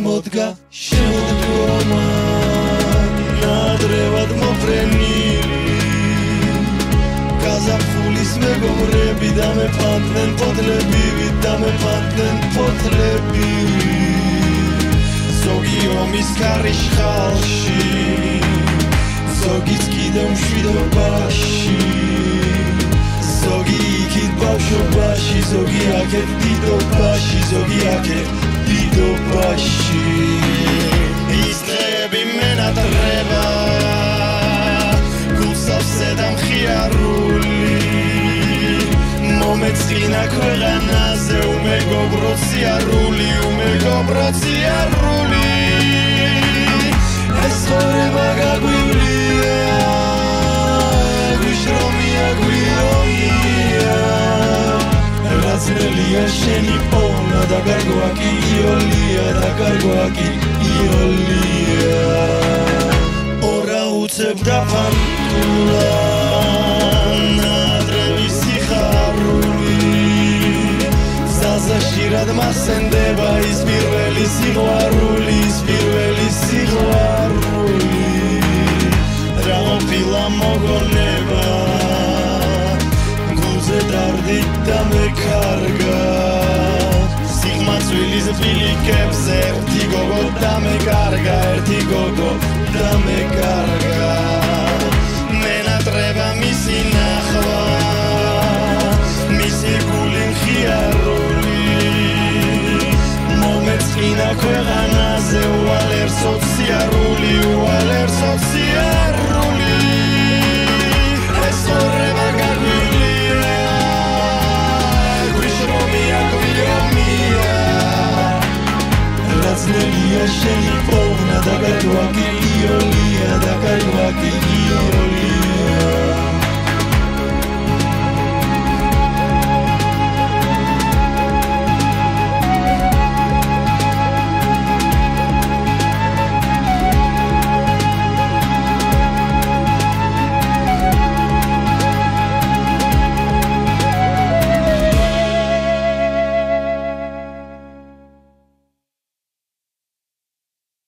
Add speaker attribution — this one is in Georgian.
Speaker 1: მოდგა შემოდგომა ნადრევად მოფრენილი გაზაფხულის მეგობრები და მეფანდნენ პოდლებივით და მეფანდნენ პოდლები ზოგი ომის კარიშ ხალში ზოგიც კიდევ მშვიდობაში ზოგი იქით ბავშვობაში ზოგი აქეთ დიდობაში ზოგი აქეთ დიდობაში ის დღეები მენატრება გულსავსე და მხიარული მომეწყინა ქვეყანაზე უმეგობრო ციარული ეს ცხოვრება გაგვივლია გვიშრომია გვიოლია რაცნელია შენი პოვნა და გარგვა კი იოლია ორა უცებდა ფანტულა ნადრევის სიხარული ზაზაშირად მასენდება ის პირველი სიყვარული რა ყოფილა მოგონება გულზე დარდით და მეკარგა სიღმაწვილის ბილიკებს ერთი გოგო და მეკარგა მენატრება მისი ნახვა მისი გული მხიარული მომეწყინა ქვეყანაზე